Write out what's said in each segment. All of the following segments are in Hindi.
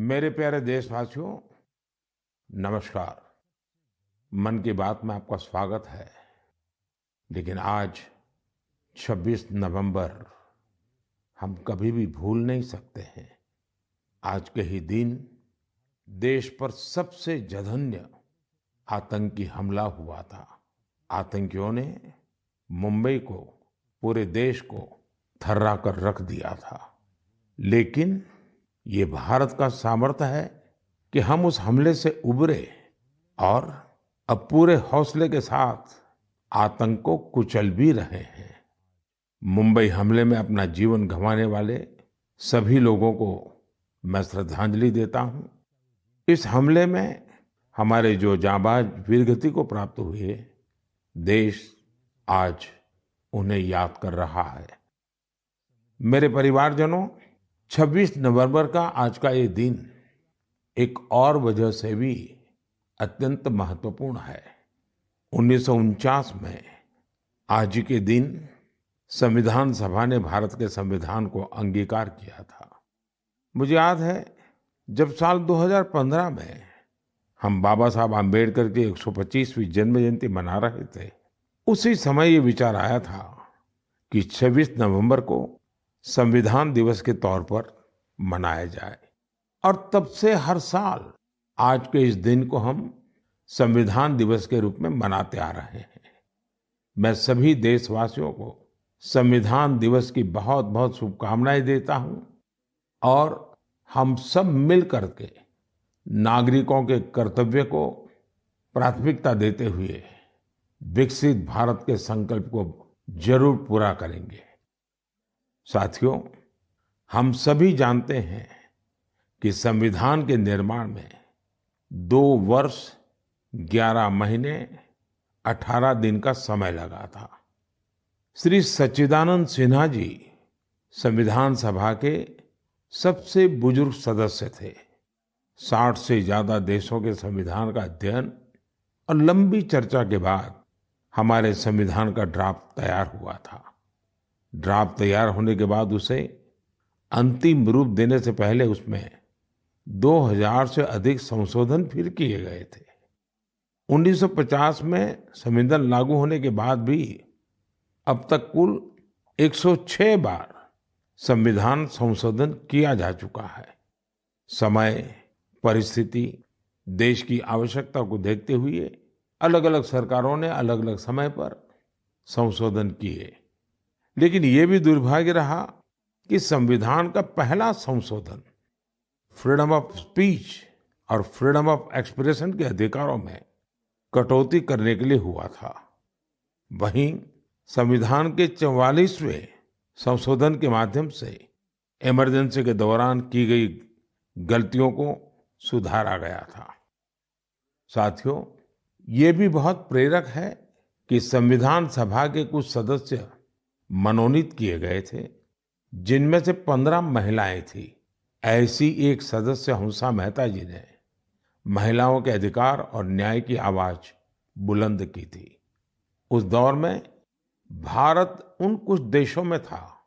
मेरे प्यारे देशवासियों, नमस्कार। मन की बात में आपका स्वागत है। लेकिन आज 26 नवंबर हम कभी भी भूल नहीं सकते हैं। आज के ही दिन देश पर सबसे जघन्य आतंकी हमला हुआ था। आतंकियों ने मुंबई को, पूरे देश को थर्रा कर रख दिया था। लेकिन ये भारत का सामर्थ्य है कि हम उस हमले से उबरे और अब पूरे हौसले के साथ आतंक को कुचल भी रहे हैं। मुंबई हमले में अपना जीवन गंवाने वाले सभी लोगों को मैं श्रद्धांजलि देता हूं। इस हमले में हमारे जो जांबाज वीरगति को प्राप्त हुए, देश आज उन्हें याद कर रहा है। मेरे परिवारजनों, 26 नवंबर का आज का ये दिन एक और वजह से भी अत्यंत महत्वपूर्ण है। 1949 में आज ही के दिन संविधान सभा ने भारत के संविधान को अंगीकार किया था। मुझे याद है, जब साल 2015 में हम बाबा साहब आम्बेडकर की 125वीं जन्म जयंती मना रहे थे, उसी समय ये विचार आया था कि 26 नवंबर को संविधान दिवस के तौर पर मनाया जाए। और तब से हर साल आज के इस दिन को हम संविधान दिवस के रूप में मनाते आ रहे हैं। मैं सभी देशवासियों को संविधान दिवस की बहुत बहुत शुभकामनाएं देता हूं और हम सब मिल करके नागरिकों के कर्तव्य को प्राथमिकता देते हुए विकसित भारत के संकल्प को जरूर पूरा करेंगे। साथियों, हम सभी जानते हैं कि संविधान के निर्माण में 2 वर्ष 11 महीने 18 दिन का समय लगा था। श्री सच्चिदानंद सिन्हा जी संविधान सभा के सबसे बुजुर्ग सदस्य थे। 60 से ज्यादा देशों के संविधान का अध्ययन और लंबी चर्चा के बाद हमारे संविधान का ड्राफ्ट तैयार हुआ था। ड्राफ्ट तैयार होने के बाद उसे अंतिम रूप देने से पहले उसमें 2000 से अधिक संशोधन फिर किए गए थे। 1950 में संविधान लागू होने के बाद भी अब तक कुल 106 बार संविधान संशोधन किया जा चुका है। समय, परिस्थिति, देश की आवश्यकता को देखते हुए अलग अलग सरकारों ने अलग अलग समय पर संशोधन किए। लेकिन ये भी दुर्भाग्य रहा कि संविधान का पहला संशोधन फ्रीडम ऑफ स्पीच और फ्रीडम ऑफ एक्सप्रेशन के अधिकारों में कटौती करने के लिए हुआ था। वहीं संविधान के 44वें संशोधन के माध्यम से इमरजेंसी के दौरान की गई गलतियों को सुधारा गया था। साथियों, ये भी बहुत प्रेरक है कि संविधान सभा के कुछ सदस्य मनोनीत किए गए थे, जिनमें से 15 महिलाएं थी। ऐसी एक सदस्य हंसा मेहता जी ने महिलाओं के अधिकार और न्याय की आवाज बुलंद की थी। उस दौर में भारत उन कुछ देशों में था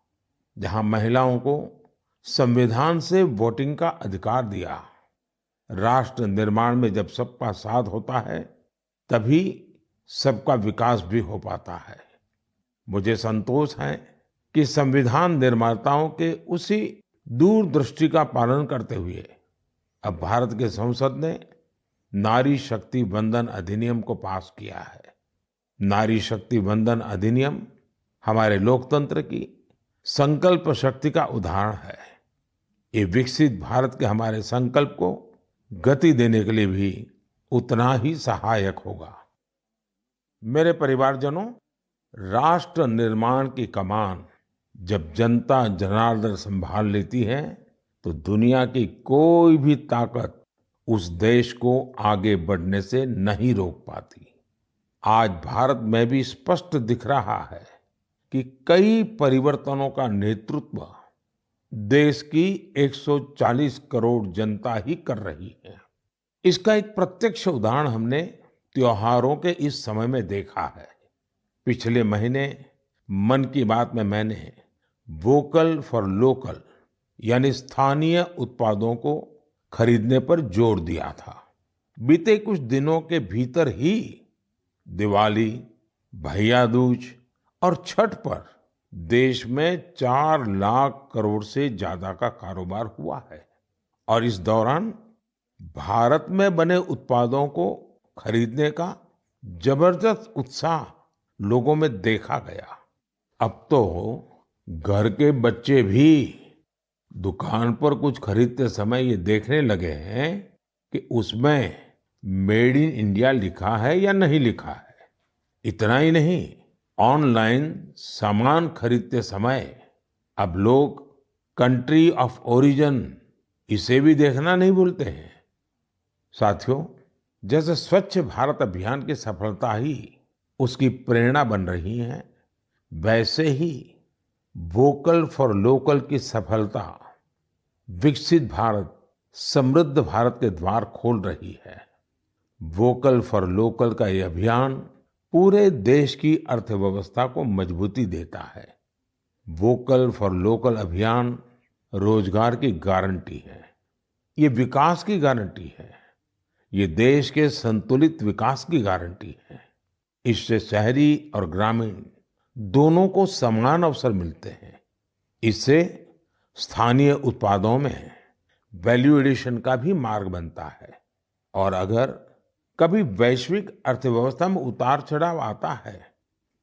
जहां महिलाओं को संविधान से वोटिंग का अधिकार दिया। राष्ट्र निर्माण में जब सबका साथ होता है, तभी सबका विकास भी हो पाता है। मुझे संतोष है कि संविधान निर्माताओं के उसी दूरदृष्टि का पालन करते हुए अब भारत के संसद ने नारी शक्ति वंदन अधिनियम को पास किया है। नारी शक्ति वंदन अधिनियम हमारे लोकतंत्र की संकल्प शक्ति का उदाहरण है। ये विकसित भारत के हमारे संकल्प को गति देने के लिए भी उतना ही सहायक होगा। मेरे परिवारजनों, राष्ट्र निर्माण की कमान जब जनता जनार्दन संभाल लेती है, तो दुनिया की कोई भी ताकत उस देश को आगे बढ़ने से नहीं रोक पाती। आज भारत में भी स्पष्ट दिख रहा है कि कई परिवर्तनों का नेतृत्व देश की 140 करोड़ जनता ही कर रही है। इसका एक प्रत्यक्ष उदाहरण हमने त्योहारों के इस समय में देखा है। पिछले महीने मन की बात में मैंने वोकल फॉर लोकल यानी स्थानीय उत्पादों को खरीदने पर जोर दिया था। बीते कुछ दिनों के भीतर ही दिवाली, भैया दूज और छठ पर देश में 4 लाख करोड़ से ज्यादा का कारोबार हुआ है। और इस दौरान भारत में बने उत्पादों को खरीदने का जबरदस्त उत्साह लोगों में देखा गया। अब तो घर के बच्चे भी दुकान पर कुछ खरीदते समय ये देखने लगे हैं कि उसमें मेड इन इंडिया लिखा है या नहीं लिखा है। इतना ही नहीं, ऑनलाइन सामान खरीदते समय अब लोग कंट्री ऑफ ओरिजिन इसे भी देखना नहीं भूलते हैं। साथियों, जैसे स्वच्छ भारत अभियान की सफलता ही उसकी प्रेरणा बन रही है, वैसे ही वोकल फॉर लोकल की सफलता विकसित भारत, समृद्ध भारत के द्वार खोल रही है। वोकल फॉर लोकल का ये अभियान पूरे देश की अर्थव्यवस्था को मजबूती देता है। वोकल फॉर लोकल अभियान रोजगार की गारंटी है, ये विकास की गारंटी है, ये देश के संतुलित विकास की गारंटी है। इससे शहरी और ग्रामीण दोनों को समान अवसर मिलते हैं। इससे स्थानीय उत्पादों में वैल्यू एडिशन का भी मार्ग बनता है। और अगर कभी वैश्विक अर्थव्यवस्था में उतार चढ़ाव आता है,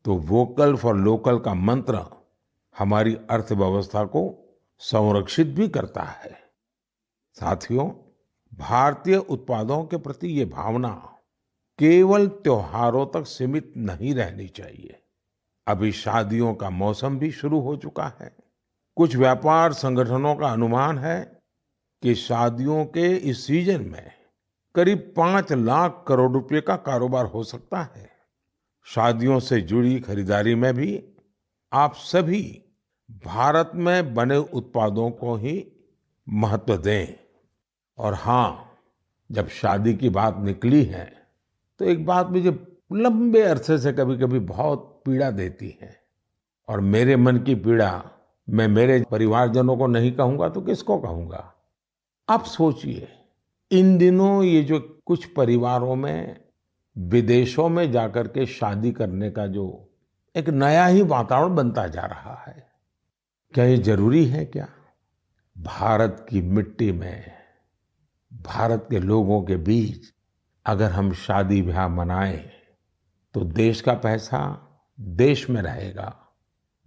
तो वोकल फॉर लोकल का मंत्र हमारी अर्थव्यवस्था को संरक्षित भी करता है। साथियों, भारतीय उत्पादों के प्रति ये भावना केवल त्योहारों तक सीमित नहीं रहनी चाहिए। अभी शादियों का मौसम भी शुरू हो चुका है। कुछ व्यापार संगठनों का अनुमान है कि शादियों के इस सीजन में करीब 5 लाख करोड़ रुपए का कारोबार हो सकता है। शादियों से जुड़ी खरीदारी में भी आप सभी भारत में बने उत्पादों को ही महत्व दें। और हाँ, जब शादी की बात निकली है, तो एक बात मुझे लंबे अरसे से कभी-कभी बहुत पीड़ा देती है। और मेरे मन की पीड़ा मैं मेरे परिवारजनों को नहीं कहूंगा तो किसको कहूंगा? आप सोचिए, इन दिनों ये जो कुछ परिवारों में विदेशों में जाकर के शादी करने का जो एक नया ही वातावरण बनता जा रहा है, क्या ये जरूरी है क्या? भारत की मिट्टी में, भारत के लोगों के बीच अगर हम शादी ब्याह मनाएं, तो देश का पैसा देश में रहेगा।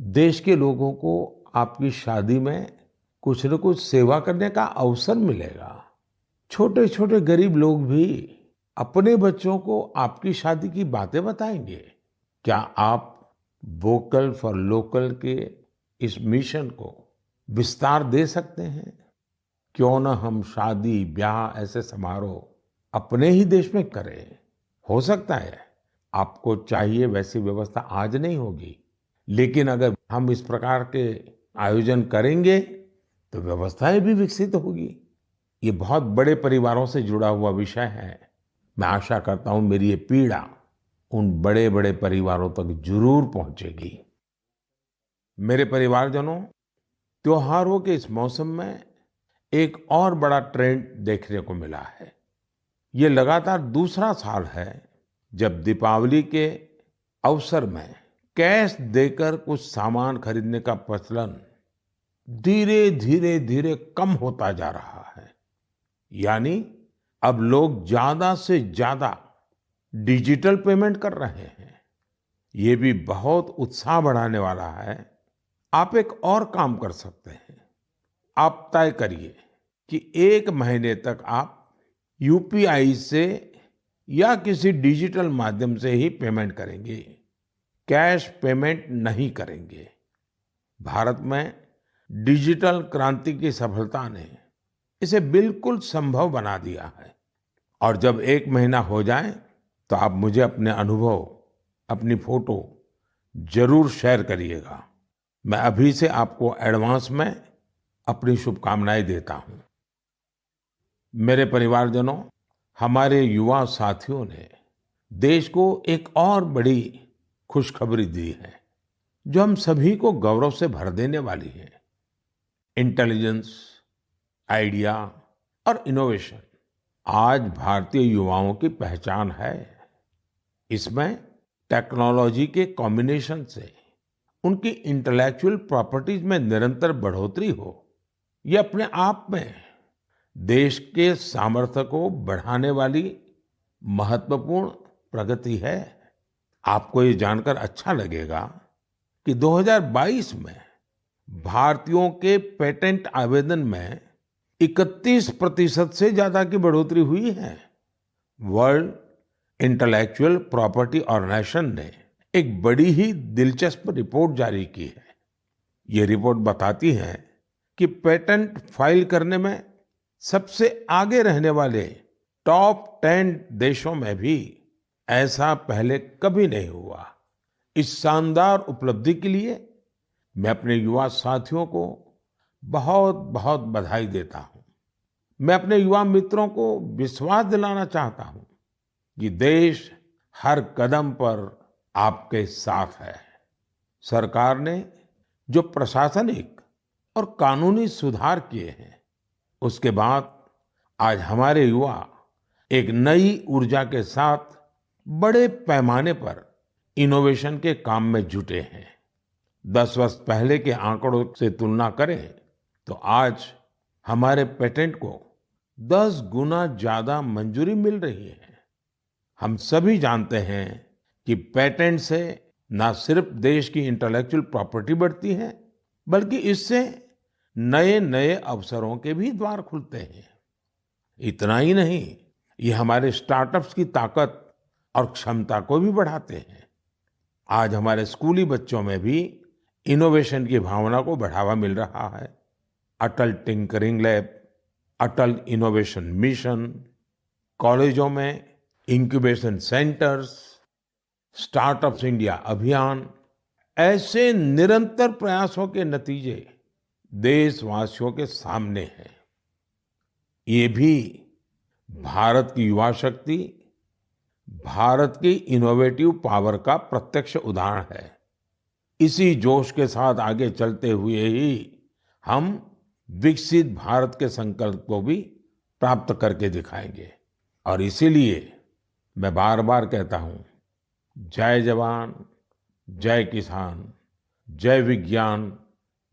देश के लोगों को आपकी शादी में कुछ न कुछ सेवा करने का अवसर मिलेगा। छोटे छोटे गरीब लोग भी अपने बच्चों को आपकी शादी की बातें बताएंगे। क्या आप वोकल फॉर लोकल के इस मिशन को विस्तार दे सकते हैं? क्यों न हम शादी ब्याह ऐसे समारोह अपने ही देश में करें? हो सकता है आपको चाहिए वैसी व्यवस्था आज नहीं होगी, लेकिन अगर हम इस प्रकार के आयोजन करेंगे तो व्यवस्थाएं भी विकसित होगी। ये बहुत बड़े परिवारों से जुड़ा हुआ विषय है। मैं आशा करता हूं मेरी ये पीड़ा उन बड़े बड़े परिवारों तक जरूर पहुंचेगी। मेरे परिवारजनों, त्योहारों के इस मौसम में एक और बड़ा ट्रेंड देखने को मिला है। ये लगातार दूसरा साल है जब दीपावली के अवसर में कैश देकर कुछ सामान खरीदने का प्रचलन धीरे धीरे कम होता जा रहा है। यानी अब लोग ज्यादा से ज्यादा डिजिटल पेमेंट कर रहे हैं। ये भी बहुत उत्साह बढ़ाने वाला है। आप एक और काम कर सकते हैं। आप तय करिए कि 1 महीने तक आप यूपीआई से या किसी डिजिटल माध्यम से ही पेमेंट करेंगे, कैश पेमेंट नहीं करेंगे। भारत में डिजिटल क्रांति की सफलता ने इसे बिल्कुल संभव बना दिया है। और जब 1 महीना हो जाए तो आप मुझे अपने अनुभव, अपनी फोटो जरूर शेयर करिएगा। मैं अभी से आपको एडवांस में अपनी शुभकामनाएं देता हूं। मेरे परिवारजनों, हमारे युवा साथियों ने देश को एक और बड़ी खुशखबरी दी है, जो हम सभी को गौरव से भर देने वाली है। इंटेलिजेंस, आइडिया और इनोवेशन आज भारतीय युवाओं की पहचान है। इसमें टेक्नोलॉजी के कॉम्बिनेशन से उनकी इंटेलेक्चुअल प्रॉपर्टीज में निरंतर बढ़ोतरी हो, ये अपने आप में देश के सामर्थ्य को बढ़ाने वाली महत्वपूर्ण प्रगति है। आपको ये जानकर अच्छा लगेगा कि 2022 में भारतीयों के पेटेंट आवेदन में 31% से ज्यादा की बढ़ोतरी हुई है। वर्ल्ड इंटेलेक्चुअल प्रॉपर्टी ऑर्गेनाइजेशन ने एक बड़ी ही दिलचस्प रिपोर्ट जारी की है। ये रिपोर्ट बताती है कि पेटेंट फाइल करने में सबसे आगे रहने वाले टॉप 10 देशों में भी ऐसा पहले कभी नहीं हुआ। इस शानदार उपलब्धि के लिए मैं अपने युवा साथियों को बहुत बहुत बधाई देता हूं। मैं अपने युवा मित्रों को विश्वास दिलाना चाहता हूं कि देश हर कदम पर आपके साथ है। सरकार ने जो प्रशासनिक और कानूनी सुधार किए हैं, उसके बाद आज हमारे युवा एक नई ऊर्जा के साथ बड़े पैमाने पर इनोवेशन के काम में जुटे हैं। 10 वर्ष पहले के आंकड़ों से तुलना करें तो आज हमारे पेटेंट को 10 गुना ज्यादा मंजूरी मिल रही है। हम सभी जानते हैं कि पेटेंट से न सिर्फ देश की इंटेलेक्चुअल प्रॉपर्टी बढ़ती है, बल्कि इससे नए नए अवसरों के भी द्वार खुलते हैं। इतना ही नहीं, ये हमारे स्टार्टअप्स की ताकत और क्षमता को भी बढ़ाते हैं। आज हमारे स्कूली बच्चों में भी इनोवेशन की भावना को बढ़ावा मिल रहा है। अटल टिंकरिंग लैब, अटल इनोवेशन मिशन, कॉलेजों में इंक्यूबेशन सेंटर्स, स्टार्टअप्स इंडिया अभियान, ऐसे निरंतर प्रयासों के नतीजे देशवासियों के सामने हैं। ये भी भारत की युवा शक्ति, भारत की इनोवेटिव पावर का प्रत्यक्ष उदाहरण है। इसी जोश के साथ आगे चलते हुए ही हम विकसित भारत के संकल्प को भी प्राप्त करके दिखाएंगे। और इसीलिए मैं बार बार कहता हूं, जय जवान, जय किसान, जय विज्ञान,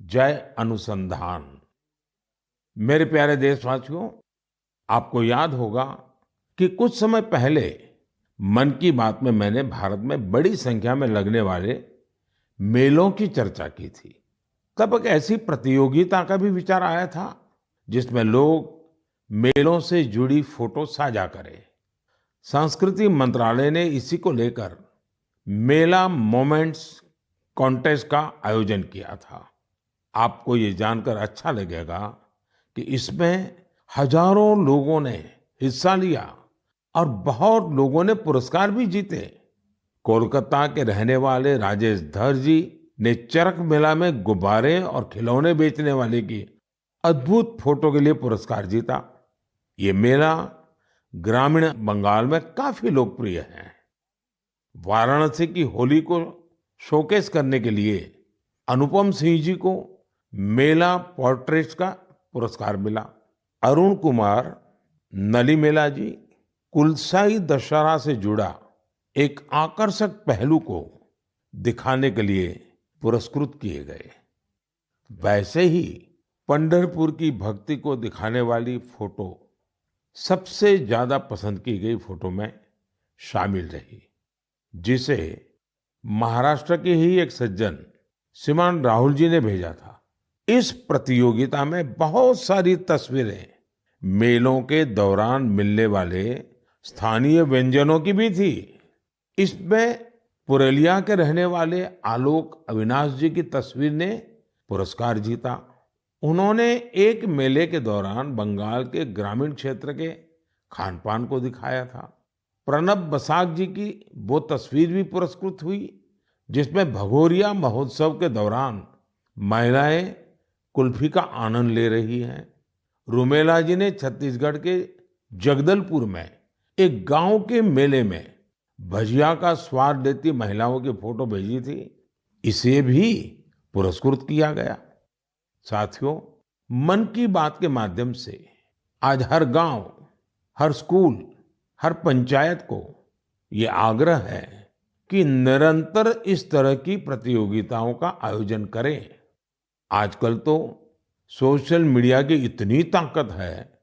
जय अनुसंधान। मेरे प्यारे देशवासियों, आपको याद होगा कि कुछ समय पहले मन की बात में मैंने भारत में बड़ी संख्या में लगने वाले मेलों की चर्चा की थी। तब एक ऐसी प्रतियोगिता का भी विचार आया था जिसमें लोग मेलों से जुड़ी फोटो साझा करें। संस्कृति मंत्रालय ने इसी को लेकर मेला मोमेंट्स कॉन्टेस्ट का आयोजन किया था। आपको ये जानकर अच्छा लगेगा कि इसमें हजारों लोगों ने हिस्सा लिया और बहुत लोगों ने पुरस्कार भी जीते। कोलकाता के रहने वाले राजेश धर जी ने चरक मेला में गुब्बारे और खिलौने बेचने वाले की अद्भुत फोटो के लिए पुरस्कार जीता। ये मेला ग्रामीण बंगाल में काफी लोकप्रिय है। वाराणसी की होली को शोकेस करने के लिए अनुपम सिंह जी को मेला पोर्ट्रेट्स का पुरस्कार मिला। अरुण कुमार नलीमेला जी कुलसाई दशहरा से जुड़ा एक आकर्षक पहलू को दिखाने के लिए पुरस्कृत किए गए। वैसे ही पंढरपुर की भक्ति को दिखाने वाली फोटो सबसे ज्यादा पसंद की गई फोटो में शामिल रही, जिसे महाराष्ट्र के ही एक सज्जन श्रीमान राहुल जी ने भेजा था। इस प्रतियोगिता में बहुत सारी तस्वीरें मेलों के दौरान मिलने वाले स्थानीय व्यंजनों की भी थी। इसमें पुरुलिया के रहने वाले आलोक अविनाश जी की तस्वीर ने पुरस्कार जीता। उन्होंने एक मेले के दौरान बंगाल के ग्रामीण क्षेत्र के खान पान को दिखाया था। प्रणब बसाक जी की वो तस्वीर भी पुरस्कृत हुई जिसमें भगोरिया महोत्सव के दौरान महिलाएं कुल्फी का आनंद ले रही हैं। रुमेला जी ने छत्तीसगढ़ के जगदलपुर में एक गांव के मेले में भजिया का स्वाद लेती महिलाओं की फोटो भेजी थी। इसे भी पुरस्कृत किया गया। साथियों, मन की बात के माध्यम से आज हर गांव, हर स्कूल, हर पंचायत को ये आग्रह है कि निरंतर इस तरह की प्रतियोगिताओं का आयोजन करें। आजकल तो सोशल मीडिया की इतनी ताकत है,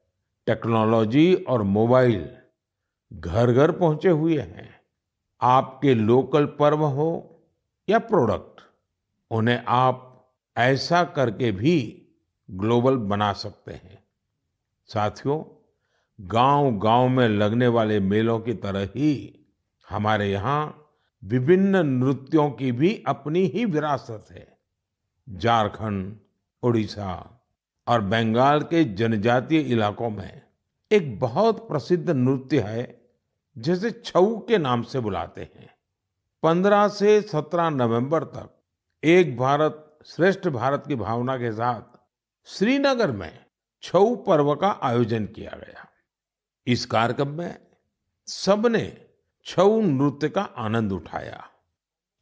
टेक्नोलॉजी और मोबाइल घर घर पहुंचे हुए हैं। आपके लोकल पर्व हो या प्रोडक्ट, उन्हें आप ऐसा करके भी ग्लोबल बना सकते हैं। साथियों, गांव-गांव में लगने वाले मेलों की तरह ही हमारे यहाँ विभिन्न नृत्यों की भी अपनी ही विरासत है। झारखंड, उड़ीसा और बंगाल के जनजातीय इलाकों में एक बहुत प्रसिद्ध नृत्य है जिसे छऊ के नाम से बुलाते हैं। 15 से 17 नवंबर तक एक भारत श्रेष्ठ भारत की भावना के साथ श्रीनगर में छऊ पर्व का आयोजन किया गया। इस कार्यक्रम में सबने छऊ नृत्य का आनंद उठाया।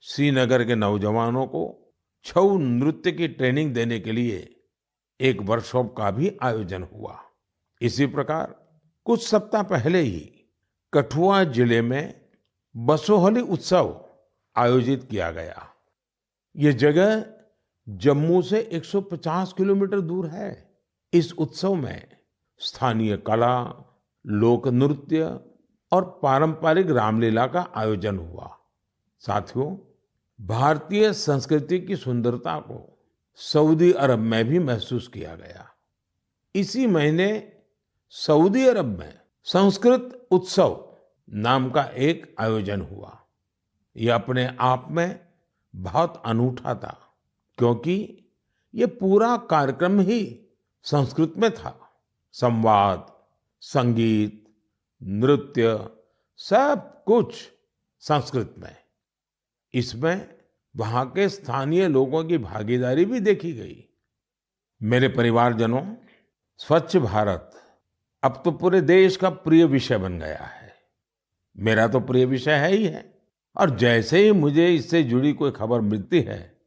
श्रीनगर के नौजवानों को छऊ नृत्य की ट्रेनिंग देने के लिए एक वर्कशॉप का भी आयोजन हुआ। इसी प्रकार कुछ सप्ताह पहले ही कठुआ जिले में बसोहली उत्सव आयोजित किया गया। ये जगह जम्मू से 150 किलोमीटर दूर है। इस उत्सव में स्थानीय कला, लोक नृत्य और पारंपरिक रामलीला का आयोजन हुआ। साथियों, भारतीय संस्कृति की सुंदरता को सऊदी अरब में भी महसूस किया गया। इसी महीने सऊदी अरब में संस्कृत उत्सव नाम का एक आयोजन हुआ। यह अपने आप में बहुत अनूठा था, क्योंकि ये पूरा कार्यक्रम ही संस्कृत में था। संवाद, संगीत, नृत्य, सब कुछ संस्कृत में। इसमें वहां के स्थानीय लोगों की भागीदारी भी देखी गई। मेरे परिवारजनों, स्वच्छ भारत अब तो पूरे देश का प्रिय विषय बन गया है। मेरा तो प्रिय विषय है ही है, और जैसे ही मुझे इससे जुड़ी कोई खबर मिलती है,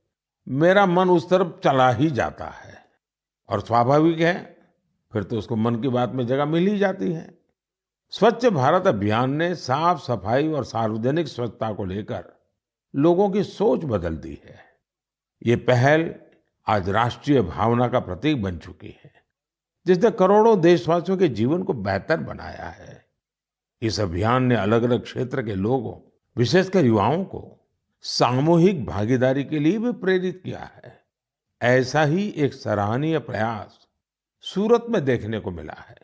मेरा मन उस तरफ चला ही जाता है। और स्वाभाविक है, फिर तो उसको मन की बात में जगह मिल ही जाती है। स्वच्छ भारत अभियान ने साफ सफाई और सार्वजनिक स्वच्छता को लेकर लोगों की सोच बदल दी है। ये पहल आज राष्ट्रीय भावना का प्रतीक बन चुकी है, जिसने करोड़ों देशवासियों के जीवन को बेहतर बनाया है। इस अभियान ने अलग अलग क्षेत्र के लोगों, विशेषकर युवाओं को सामूहिक भागीदारी के लिए भी प्रेरित किया है। ऐसा ही एक सराहनीय प्रयास सूरत में देखने को मिला है।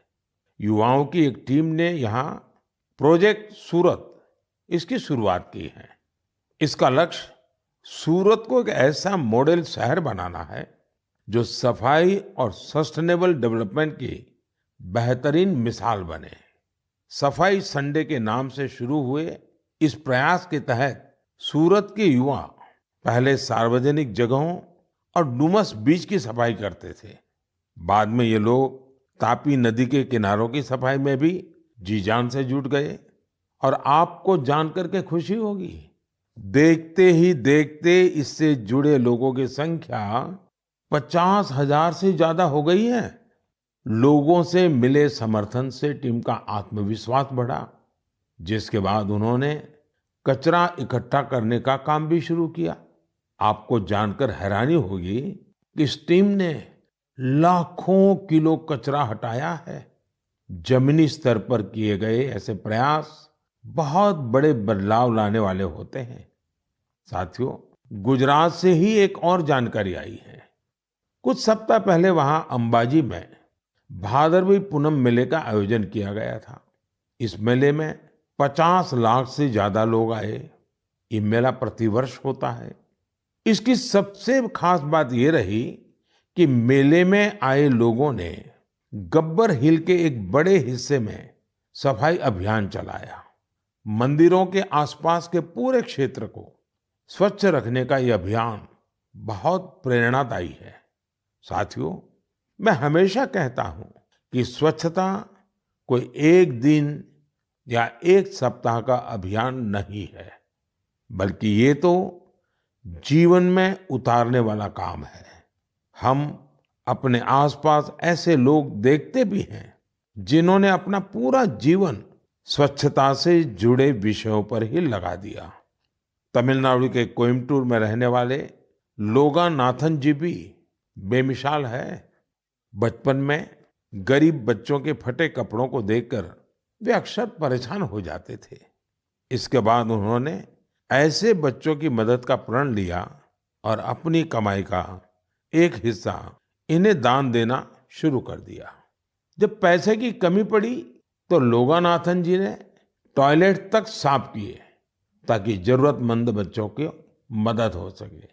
युवाओं की एक टीम ने यहाँ प्रोजेक्ट सूरत, इसकी शुरुआत की है। इसका लक्ष्य सूरत को एक ऐसा मॉडल शहर बनाना है जो सफाई और सस्टेनेबल डेवलपमेंट की बेहतरीन मिसाल बने। सफाई संडे के नाम से शुरू हुए इस प्रयास के तहत सूरत के युवा पहले सार्वजनिक जगहों और डुमस बीच की सफाई करते थे। बाद में ये लोग तापी नदी के किनारों की सफाई में भी जी जान से जुट गए। और आपको जानकर के खुशी होगी, देखते ही देखते इससे जुड़े लोगों की संख्या 50,000 से ज्यादा हो गई है। लोगों से मिले समर्थन से टीम का आत्मविश्वास बढ़ा, जिसके बाद उन्होंने कचरा इकट्ठा करने का काम भी शुरू किया। आपको जानकर हैरानी होगी कि इस टीम ने लाखों किलो कचरा हटाया है। जमीनी स्तर पर किए गए ऐसे प्रयास बहुत बड़े बदलाव लाने वाले होते हैं। साथियों, गुजरात से ही एक और जानकारी आई है। कुछ सप्ताह पहले वहां अंबाजी में भादरवी पूनम मेले का आयोजन किया गया था। इस मेले में 50 लाख से ज्यादा लोग आए। ये मेला प्रतिवर्ष होता है। इसकी सबसे खास बात ये रही कि मेले में आए लोगों ने गब्बर हिल के एक बड़े हिस्से में सफाई अभियान चलाया। मंदिरों के आसपास के पूरे क्षेत्र को स्वच्छ रखने का यह अभियान बहुत प्रेरणादायी है। साथियों, मैं हमेशा कहता हूं कि स्वच्छता कोई एक दिन या एक सप्ताह का अभियान नहीं है, बल्कि ये तो जीवन में उतारने वाला काम है। हम अपने आसपास ऐसे लोग देखते भी हैं जिन्होंने अपना पूरा जीवन स्वच्छता से जुड़े विषयों पर ही लगा दिया। तमिलनाडु के कोयम्बटूर में रहने वाले लोगानाथन जी भी बेमिसाल है। बचपन में गरीब बच्चों के फटे कपड़ों को देखकर वे अक्सर परेशान हो जाते थे। इसके बाद उन्होंने ऐसे बच्चों की मदद का प्रण लिया और अपनी कमाई का एक हिस्सा इन्हें दान देना शुरू कर दिया। जब पैसे की कमी पड़ी तो लोगानाथन जी ने टॉयलेट तक साफ किए ताकि जरूरतमंद बच्चों की मदद हो सके।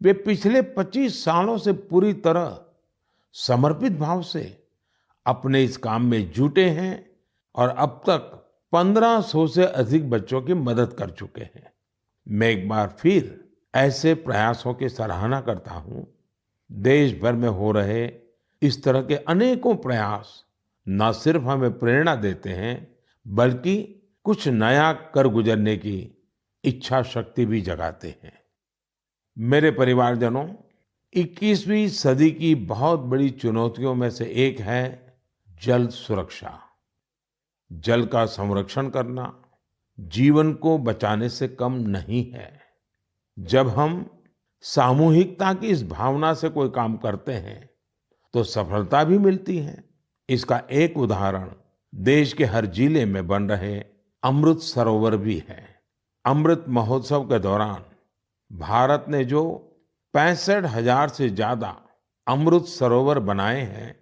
वे पिछले 25 सालों से पूरी तरह समर्पित भाव से अपने इस काम में जुटे हैं और अब तक 1500 से अधिक बच्चों की मदद कर चुके हैं। मैं एक बार फिर ऐसे प्रयासों की सराहना करता हूं। देश भर में हो रहे इस तरह के अनेकों प्रयास न सिर्फ हमें प्रेरणा देते हैं बल्कि कुछ नया कर गुजरने की इच्छा शक्ति भी जगाते हैं। मेरे परिवारजनों, 21वीं सदी की बहुत बड़ी चुनौतियों में से एक है जल सुरक्षा। जल का संरक्षण करना जीवन को बचाने से कम नहीं है। जब हम सामूहिकता की इस भावना से कोई काम करते हैं तो सफलता भी मिलती है। इसका एक उदाहरण देश के हर जिले में बन रहे अमृत सरोवर भी है। अमृत महोत्सव के दौरान भारत ने जो 65,000 से ज्यादा अमृत सरोवर बनाए हैं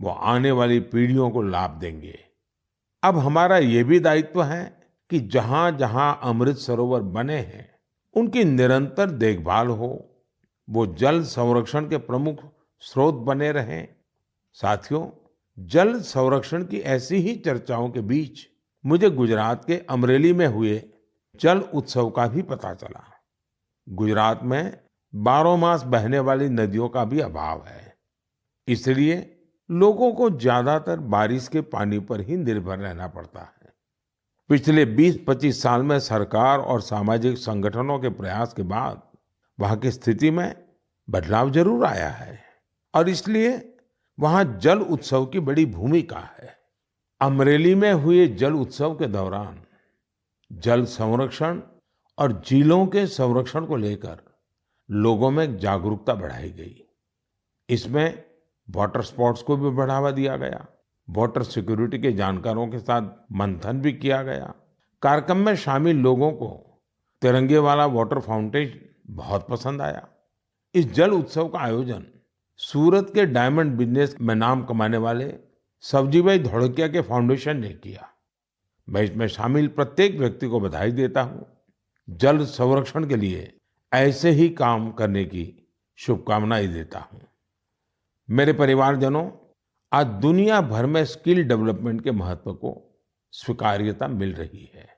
वो आने वाली पीढ़ियों को लाभ देंगे। अब हमारा ये भी दायित्व है कि जहां जहां अमृत सरोवर बने हैं उनकी निरंतर देखभाल हो, वो जल संरक्षण के प्रमुख स्रोत बने रहें। साथियों, जल संरक्षण की ऐसी ही चर्चाओं के बीच मुझे गुजरात के अमरेली में हुए जल उत्सव का भी पता चला। गुजरात में 12 मास बहने वाली नदियों का भी अभाव है, इसलिए लोगों को ज्यादातर बारिश के पानी पर ही निर्भर रहना पड़ता है। पिछले 20-25 साल में सरकार और सामाजिक संगठनों के प्रयास के बाद वहां की स्थिति में बदलाव जरूर आया है और इसलिए वहां जल उत्सव की बड़ी भूमिका है। अमरेली में हुए जल उत्सव के दौरान जल संरक्षण और झीलों के संरक्षण को लेकर लोगों में जागरूकता बढ़ाई गई। इसमें वाटर स्पोर्ट्स को भी बढ़ावा दिया गया। वाटर सिक्योरिटी के जानकारों के साथ मंथन भी किया गया। कार्यक्रम में शामिल लोगों को तिरंगे वाला वाटर फाउंटेन बहुत पसंद आया। इस जल उत्सव का आयोजन सूरत के डायमंड बिजनेस में नाम कमाने वाले सब्जीभाई धोड़किया के फाउंडेशन ने किया। मैं इसमें शामिल प्रत्येक व्यक्ति को बधाई देता हूँ। जल संरक्षण के लिए ऐसे ही काम करने की शुभकामनाएं देता हूँ। मेरे परिवारजनों, आज दुनिया भर में स्किल डेवलपमेंट के महत्व को स्वीकार्यता मिल रही है।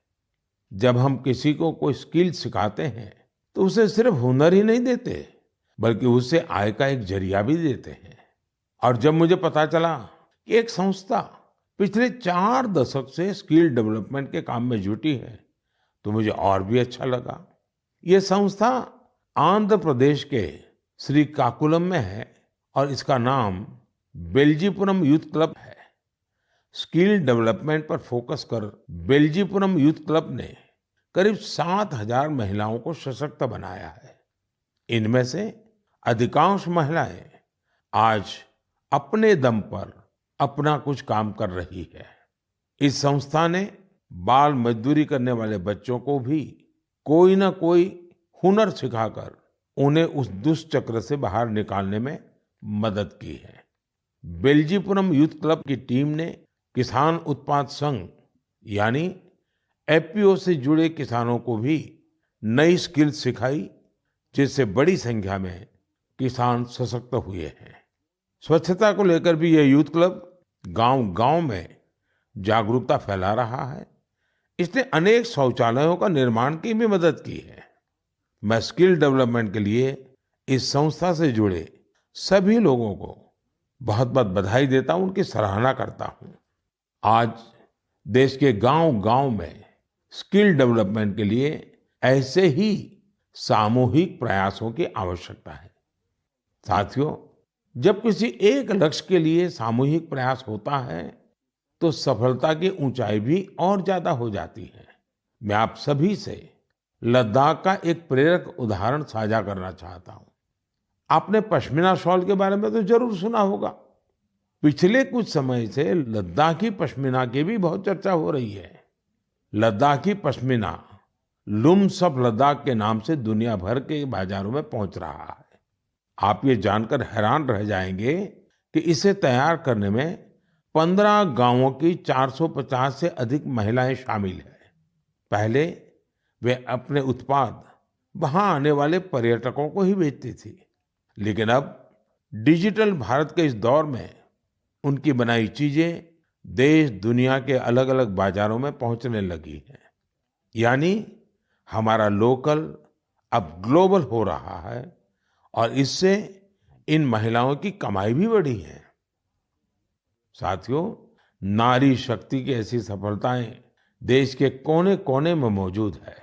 जब हम किसी को कोई स्किल सिखाते हैं तो उसे सिर्फ हुनर ही नहीं देते बल्कि उससे आय का एक जरिया भी देते हैं। और जब मुझे पता चला कि एक संस्था पिछले 4 दशक से स्किल डेवलपमेंट के काम में जुटी है तो मुझे और भी अच्छा लगा। ये संस्था आंध्र प्रदेश के श्रीकाकुलम में है और इसका नाम बेल्जीपुरम यूथ क्लब है। स्किल डेवलपमेंट पर फोकस कर बेल्जीपुरम यूथ क्लब ने करीब 7,000 महिलाओं को सशक्त बनाया है। इनमें से अधिकांश महिलाएं आज अपने दम पर अपना कुछ काम कर रही है। इस संस्था ने बाल मजदूरी करने वाले बच्चों को भी कोई ना कोई हुनर सिखाकर उन्हें उस दुष्चक्र से बाहर निकालने में मदद की है। बेल्जीपुरम यूथ क्लब की टीम ने किसान उत्पाद संघ यानी एफपीओ से जुड़े किसानों को भी नई स्किल सिखाई, जिससे बड़ी संख्या में किसान सशक्त हुए हैं। स्वच्छता को लेकर भी यह यूथ क्लब गांव-गांव में जागरूकता फैला रहा है। इसने अनेक शौचालयों का निर्माण की भी मदद की है। मैं स्किल डेवलपमेंट के लिए इस संस्था से जुड़े सभी लोगों को बहुत बहुत बधाई देता हूं, उनकी सराहना करता हूं। आज देश के गांव-गांव में स्किल डेवलपमेंट के लिए ऐसे ही सामूहिक प्रयासों की आवश्यकता है। साथियों, जब किसी एक लक्ष्य के लिए सामूहिक प्रयास होता है तो सफलता की ऊंचाई भी और ज्यादा हो जाती है। मैं आप सभी से लद्दाख का एक प्रेरक उदाहरण साझा करना चाहता हूं। आपने पश्मीना शॉल के बारे में तो जरूर सुना होगा। पिछले कुछ समय से लद्दाखी पश्मीना की भी बहुत चर्चा हो रही है। लद्दाखी पश्मीना लुम्स ऑफ लद्दाख के नाम से दुनिया भर के बाजारों में पहुंच रहा है। आप ये जानकर हैरान रह जाएंगे कि इसे तैयार करने में 15 गांवों की 450 से अधिक महिलाएं शामिल हैं। पहले वे अपने उत्पाद वहां आने वाले पर्यटकों को ही बेचती थी, लेकिन अब डिजिटल भारत के इस दौर में उनकी बनाई चीजें देश दुनिया के अलग अलग बाजारों में पहुंचने लगी हैं। यानी हमारा लोकल अब ग्लोबल हो रहा है और इससे इन महिलाओं की कमाई भी बढ़ी है। साथियों, नारी शक्ति की ऐसी सफलताएं देश के कोने कोने में मौजूद है।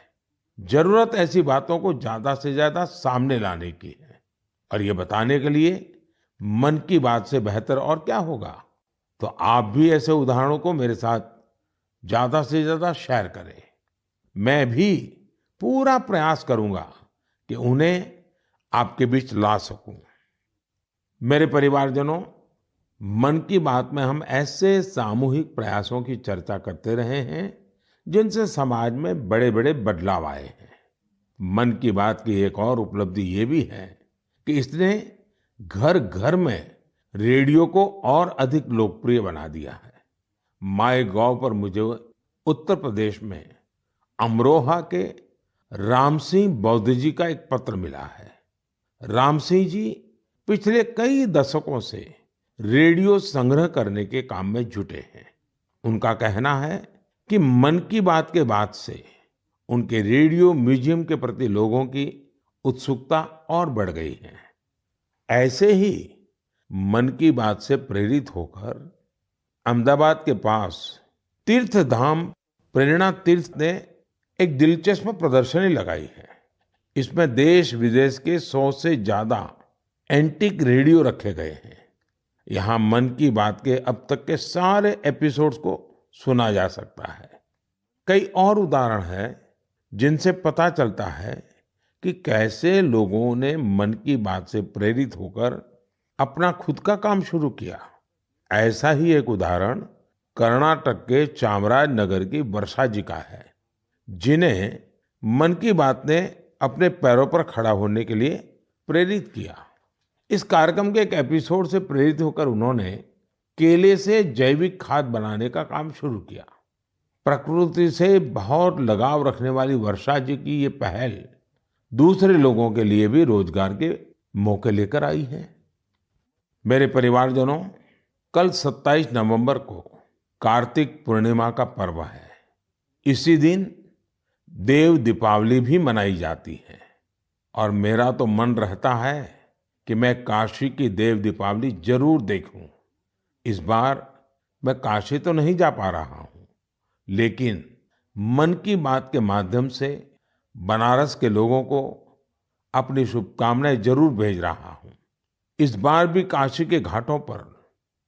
जरूरत ऐसी बातों को ज्यादा से ज्यादा सामने लाने की है और ये बताने के लिए मन की बात से बेहतर और क्या होगा। तो आप भी ऐसे उदाहरणों को मेरे साथ ज्यादा से ज्यादा शेयर करें। मैं भी पूरा प्रयास करूंगा कि उन्हें आपके बीच ला सकूं। मेरे परिवारजनों, मन की बात में हम ऐसे सामूहिक प्रयासों की चर्चा करते रहे हैं जिनसे समाज में बड़े बड़े बदलाव आए हैं। मन की बात की एक और उपलब्धि ये भी है कि इसने घर घर में रेडियो को और अधिक लोकप्रिय बना दिया है। माय गॉव पर मुझे उत्तर प्रदेश में अमरोहा के राम सिंह बौद्ध जी का एक पत्र मिला है। राम सिंह जी पिछले कई दशकों से रेडियो संग्रह करने के काम में जुटे हैं। उनका कहना है कि मन की बात के बाद से उनके रेडियो म्यूजियम के प्रति लोगों की उत्सुकता और बढ़ गई है। ऐसे ही मन की बात से प्रेरित होकर अहमदाबाद के पास तीर्थ धाम प्रेरणा तीर्थ ने एक दिलचस्प प्रदर्शनी लगाई है। इसमें देश विदेश के 100 से ज्यादा एंटीक रेडियो रखे गए हैं। यहाँ मन की बात के अब तक के सारे एपिसोड्स को सुना जा सकता है। कई और उदाहरण हैं जिनसे पता चलता है कि कैसे लोगों ने मन की बात से प्रेरित होकर अपना खुद का काम शुरू किया। ऐसा ही एक उदाहरण कर्नाटक के चामराजनगर की वर्षा जी का है, जिन्हें मन की बात ने अपने पैरों पर खड़ा होने के लिए प्रेरित किया। इस कार्यक्रम के एक एपिसोड से प्रेरित होकर उन्होंने केले से जैविक खाद बनाने का काम शुरू किया। प्रकृति से बहुत लगाव रखने वाली वर्षा जी की ये पहल दूसरे लोगों के लिए भी रोजगार के मौके लेकर आई है। मेरे परिवारजनों, कल 27 नवंबर को कार्तिक पूर्णिमा का पर्व है। इसी दिन देव दीपावली भी मनाई जाती है और मेरा तो मन रहता है कि मैं काशी की देव दीपावली जरूर देखूं। इस बार मैं काशी तो नहीं जा पा रहा हूं, लेकिन मन की बात के माध्यम से बनारस के लोगों को अपनी शुभकामनाएं जरूर भेज रहा हूं। इस बार भी काशी के घाटों पर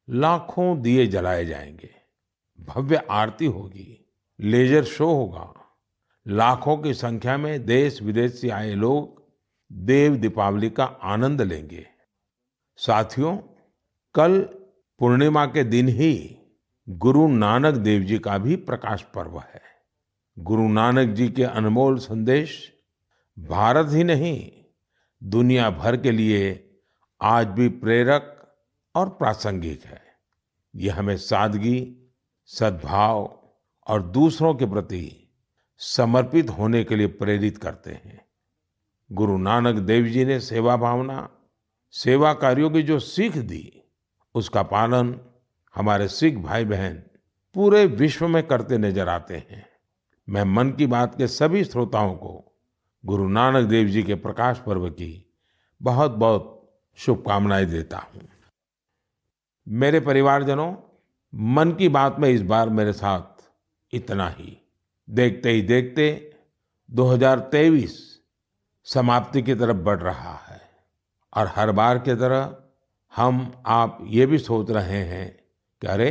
लाखों दिए जलाए जाएंगे, भव्य आरती होगी, लेजर शो होगा। लाखों की संख्या में देश विदेश से आए लोग देव दीपावली का आनंद लेंगे। साथियों, कल पूर्णिमा के दिन ही गुरु नानक देव जी का भी प्रकाश पर्व है। गुरु नानक जी के अनमोल संदेश भारत ही नहीं, दुनिया भर के लिए आज भी प्रेरक और प्रासंगिक है। यह हमें सादगी, सद्भाव और दूसरों के प्रति समर्पित होने के लिए प्रेरित करते हैं। गुरु नानक देव जी ने सेवा भावना, सेवा कार्यों की जो सीख दी, उसका पालन हमारे सिख भाई बहन पूरे विश्व में करते नजर आते हैं। मैं मन की बात के सभी श्रोताओं को गुरु नानक देव जी के प्रकाश पर्व की बहुत बहुत शुभकामनाएं देता हूं। मेरे परिवारजनों, मन की बात में इस बार मेरे साथ इतना ही। देखते ही देखते 2023 समाप्ति की तरफ बढ़ रहा है और हर बार की तरह हम आप ये भी सोच रहे हैं कि अरे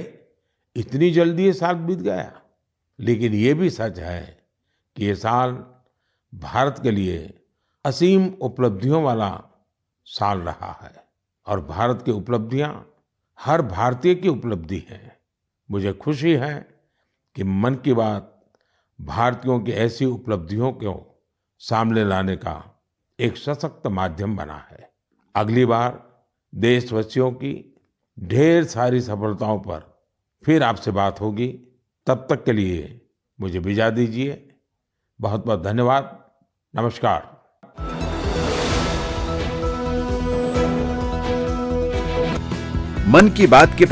इतनी जल्दी ये साल बीत गया। लेकिन ये भी सच है कि ये साल भारत के लिए असीम उपलब्धियों वाला साल रहा है और भारत की उपलब्धियां हर भारतीय की उपलब्धि है। मुझे खुशी है कि मन की बात भारतीयों की ऐसी उपलब्धियों को सामने लाने का एक सशक्त माध्यम बना है। अगली बार देशवासियों की ढेर सारी सफलताओं पर फिर आपसे बात होगी। तब तक के लिए मुझे विदा दीजिए। बहुत बहुत धन्यवाद। नमस्कार। मन की बात के